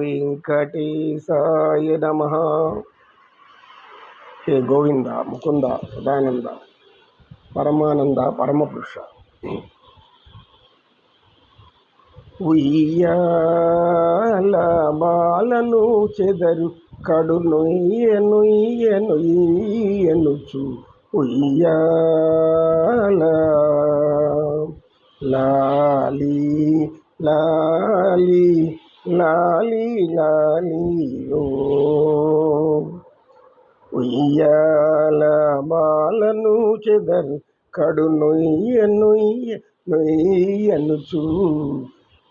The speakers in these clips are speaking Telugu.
వెంకటేశాయ నమః. హే గోవింద ముకుంద సదానంద పరమానంద పరమపురుష. ఉయ్యాల బాలను చెదరు కడు నొయ్య నొయ్య నొయ్యనుచు ఉయ్యాల లాలి లాలి లాలి లాలి ఓ ఉయ్యాల బాలను చెదరు కడు నొయ్య నొయ్య నొయ్యనుచు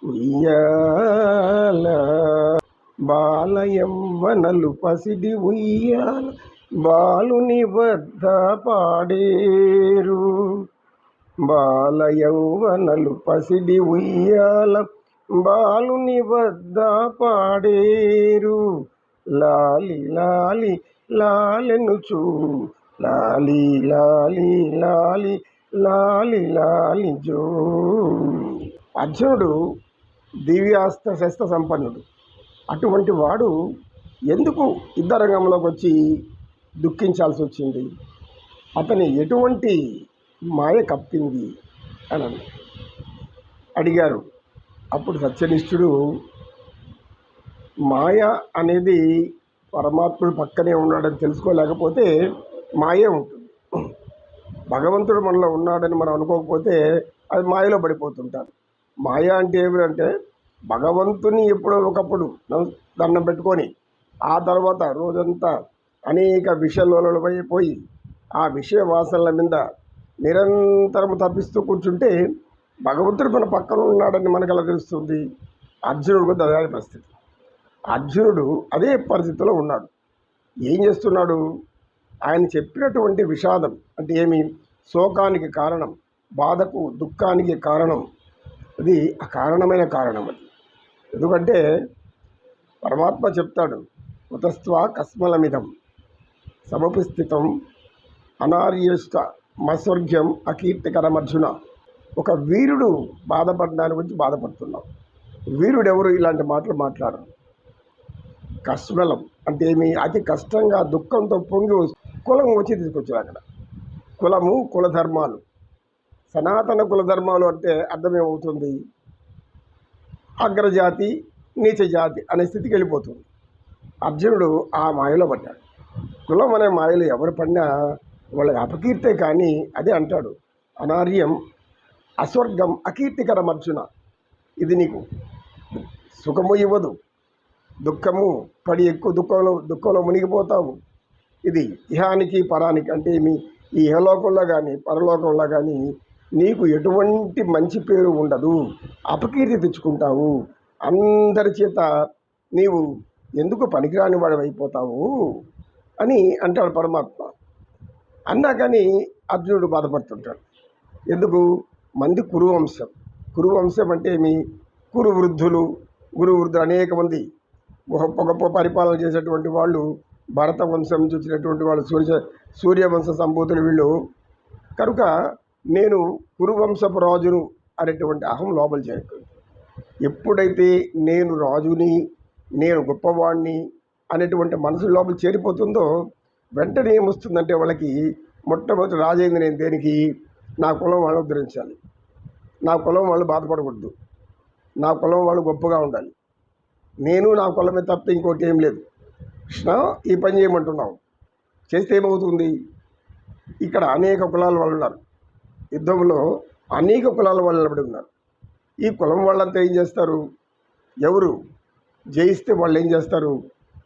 ఉయ్యాల బాలయవ్వనలు పసిడి ఉయ్యాల బాలుని వద్ద పాడేరు. బాలయవ్వనలు పసిడి ఉయ్యాల బాలుని వద్ద పాడేరు. లాలి లాలి లాలెనుచు లాలి లాలి లాలి లాలి లాలి జో. అర్జునుడు దివ్యాస్త్ర శస్త్ర సంపన్నుడు. అటువంటి వాడు ఎందుకు యుద్ధరంగంలోకి వచ్చి దుఃఖించాల్సి వచ్చింది? అతని ఎటువంటి మాయ కప్పింది అని అడిగారు. అప్పుడు సత్యనిష్ఠుడు, మాయ అనేది పరమాత్ముడు పక్కనే ఉన్నాడని తెలుసుకోలేకపోతే మాయే ఉంటుంది. భగవంతుడు మనలో ఉన్నాడని మనం అనుకోకపోతే అది మాయలో పడిపోతుంటారు. మాయ అంటే ఏమిటంటే భగవంతుని ఎప్పుడో ఒకప్పుడు దండం పెట్టుకొని ఆ తర్వాత రోజంతా అనేక విషయాలపైపోయి ఆ విషయ వాసనల మీద నిరంతరం తప్పిస్తూ కూర్చుంటే భగవంతుడు మన పక్కన ఉన్నాడని మనకు ఎలా తెలుస్తుంది? అర్జునుడు కూడా అదే పరిస్థితి. అర్జునుడు అదే పరిస్థితిలో ఉన్నాడు. ఏం చేస్తున్నాడు? ఆయన చెప్పినటువంటి విషాదం అంటే ఏమి? శోకానికి కారణం, బాధకు దుఃఖానికి కారణం, అది అకారణమైన కారణం. అది ఎందుకంటే పరమాత్మ చెప్తాడు, ఉతస్త్వా కస్మలమిదం సమపి స్థితం అనార్యష్ట మస్వర్గ్యం అకీర్తికరం. అర్జున, ఒక వీరుడు బాధపడడాని గురించి బాధపడుతున్నాం. వీరుడు ఎవరు? ఇలాంటి మాటలు మాట్లాడరు. కస్మలం అంటే ఏమి? అతి కష్టంగా దుఃఖంతో పొంగి కులం వచ్చి తీసుకొచ్చారు. అక్కడ కులము, కులధర్మాలు, సనాతన కులధర్మాలు అంటే అర్థమేమవుతుంది? అగ్రజాతి నీచ జాతి అనే స్థితికి వెళ్ళిపోతుంది. అర్జునుడు ఆ మాయలో పడ్డాడు. కులం అనే మాయలు ఎవరు పడినా వాళ్ళకి అపకీర్తే. కానీ అదే అంటాడు, అనార్యం అస్వర్గం అకీర్తికరం. అర్జున, ఇది నీకు సుఖము ఇవ్వదు, దుఃఖము పడి ఎక్కువ దుఃఖంలో మునిగిపోతావు. ఇది ఇహానికి పరానికి అంటే మీ ఈ ఇహలోకంలో కానీ పరలోకంలో కానీ నీకు ఎటువంటి మంచి పేరు ఉండదు, అపకీర్తి తెచ్చుకుంటావు, అందరి చేత నీవు ఎందుకు పనికిరాని వాడు అయిపోతావు అని అంటాడు పరమాత్మ. అన్నా కానీ అర్జునుడు బాధపడుతుంటాడు. ఎందుకు? మంది కురువంశం. కురువంశం అంటే ఏమి? కురు వృద్ధులు, గురు వృద్ధులు అనేక మంది గొప్ప గొప్ప పరిపాలన చేసేటువంటి వాళ్ళు, భరత వంశం నుంచి వచ్చినటువంటి వాళ్ళు, సూర్యవంశ సంభూతులు వీళ్ళు. కనుక నేను కురువంశపు రాజును అనేటువంటి అహం లోపల చేరుతుంది. ఎప్పుడైతే నేను రాజుని, నేను గొప్పవాడిని అనేటువంటి మనసు లోపల చేరిపోతుందో వెంటనే ఏమొస్తుందంటే వాళ్ళకి మొట్టమొదటి రాజైంది నేను దేనికి? నా కులం వాళ్ళు ఉద్ధరించాలి, నా కులం వాళ్ళు బాధపడకూడదు, నా కులం వాళ్ళు గొప్పగా ఉండాలి, నేను నా కులమే తప్ప ఇంకోటి ఏం లేదు. కృష్ణ, ఈ పని చేయమంటున్నావు, చేస్తే ఏమవుతుంది? ఇక్కడ అనేక కులాల వాళ్ళు ఉన్నారు. యుద్ధంలో అనేక కులాల వాళ్ళు నిలబడి ఉన్నారు. ఈ కులం వాళ్ళంతా ఏం చేస్తారు? ఎవరు జయిస్తే వాళ్ళు ఏం చేస్తారు?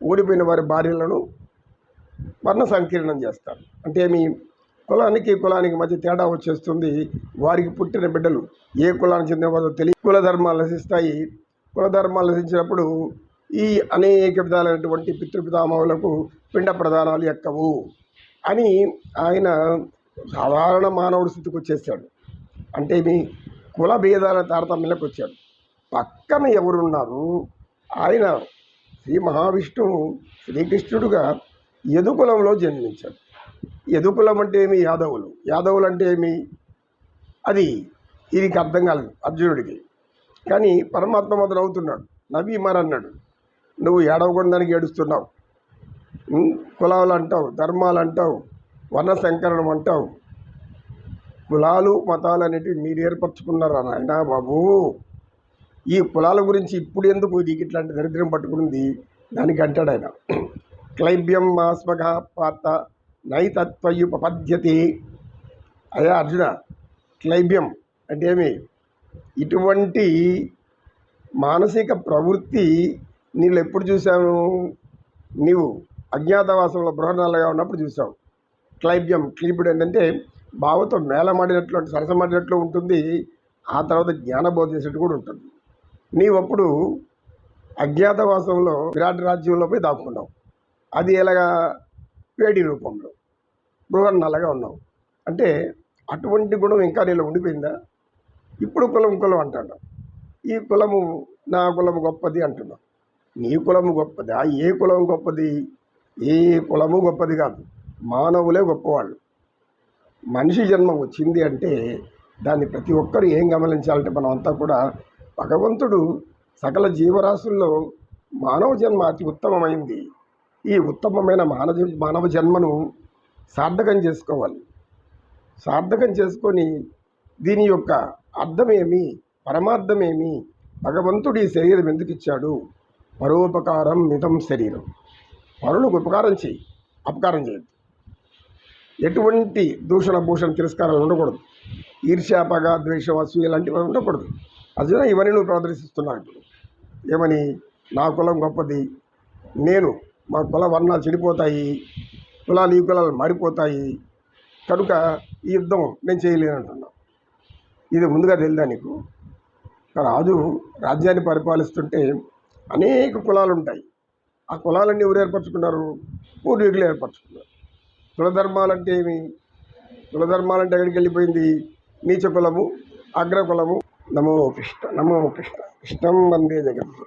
ఓడిపోయిన వారి భార్యలను వర్ణ సంకీర్ణం చేస్తారు. అంటే ఏమి? కులానికి మధ్య తేడా వచ్చేస్తుంది. వారికి పుట్టిన బిడ్డలు ఏ కులానికి చెందిన వారో తెలియ కులధర్మాలు నశిస్తాయి. కులధర్మాలు నశించినప్పుడు ఈ అనేక విధాలైనటువంటి పితృపితామహులకు పిండ ప్రదానాలు ఎక్కవు అని ఆయన సాధారణ మానవుడి స్థితికి వచ్చేసాడు. అంటే మీ కుల భేదాల తారతమ్యంలోకి వచ్చాడు. పక్కన ఎవరున్నారు? ఆయన శ్రీ మహావిష్ణువు శ్రీకృష్ణుడుగా యదుకులంలో జన్మించాడు. యదుకులం అంటే ఏమి? యాదవులు. యాదవులు అంటే ఏమి? అది ఈయనకి అర్థం కాలేదు అర్జునుడికి. కానీ పరమాత్మ మొదలు అవుతున్నాడు, నవ్వి మరన్నాడు. నువ్వు ఏడవకుండానికి ఏడుస్తున్నావు. కులాలు అంటావు, ధర్మాలు అంటావు, వర్ణ సంకరణం అంటావు. కులాలు మతాలు అనేటివి మీరు ఏర్పరచుకున్నారా నాయనా బాబు? ఈ కులాల గురించి ఇప్పుడు ఎందుకు నీకు ఇట్లాంటి దరిద్రం పట్టుకుంది దానికి అంటాడు ఆయన. క్లైబ్యం మాస్మగ పాత నైతత్వయుపపద్యతే. అయ్యా అర్జున, క్లైబ్యం అంటే ఏమి? ఇటువంటి మానసిక ప్రవృత్తి నీళ్ళు ఎప్పుడు చూసావు? నీవు అజ్ఞాతవాసంలో బృహన్నలుగా ఉన్నప్పుడు చూసావు. క్లైబ్యం, క్లీపుడు ఏంటంటే బావతో మేళమాడినట్లు, సరసమాడినట్లు ఉంటుంది. ఆ తర్వాత జ్ఞానబోధ చేసేట్టు కూడా ఉంటుంది. నీవప్పుడు అజ్ఞాతవాసంలో విరాట్ రాజ్యంలో పోయి దాక్కున్నావు. అది ఎలాగా? వేడి రూపంలో బృహన్నలుగా ఉన్నావు. అంటే అటువంటి గుణం ఇంకా నీలో ఉండిపోయిందా? ఇప్పుడు కులం అంటాడు. ఈ కులము నా కులము గొప్పది అంటున్నావు. నీ కులము గొప్పదా? ఏ కులం గొప్పది? ఏ కులము గొప్పది కాదు. మానవులే గొప్పవాళ్ళు. మనిషి జన్మ వచ్చింది అంటే దాన్ని ప్రతి ఒక్కరు ఏం గమనించాలంటే మనం అంతా కూడా భగవంతుడు సకల జీవరాశుల్లో మానవ జన్మ అతి ఉత్తమమైంది. ఈ ఉత్తమమైన మానవ జన్మను సార్థకం చేసుకోవాలి. సార్థకం చేసుకొని దీని యొక్క అర్థమేమి, పరమార్థమేమి, భగవంతుడు ఈ శరీరం ఎందుకు ఇచ్చాడు? పరోపకారం మితం శరీరం. పరులకు ఉపకారం చేయి, అపకారం చేయద్దు. ఎటువంటి దూషణ భూషణ తిరస్కారాలు ఉండకూడదు. ఈర్ష్య, పగ, ద్వేషం, అసూయ ఇలాంటివి ఉండకూడదు. అర్జున, ఇవన్నీ నువ్వు ప్రదర్శిస్తున్నావు. ఇప్పుడు ఏమని? నా కులం గొప్పది, నేను మా కుల వర్ణాలు చెడిపోతాయి, కులాలు ఈ కులాలు మారిపోతాయి, కనుక ఈ యుద్ధం నేను చేయలేనంటున్నావు. ఇది ముందుగా తెలియదా నీకు? రాజు రాజ్యాన్ని పరిపాలిస్తుంటే అనేక కులాలు ఉంటాయి. ఆ కులాలన్నీ ఎవరు ఏర్పరచుకున్నారు? పూర్వీకులు ఏర్పరచుకున్నారు. కులధర్మాలంటే ఏమి? కులధర్మాలంటే ఎక్కడికి వెళ్ళిపోయింది? నీచ కులము, అగ్రకులము. నమో కృష్ణ, నమో కృష్ణ. కృష్ణం వందే జగత్.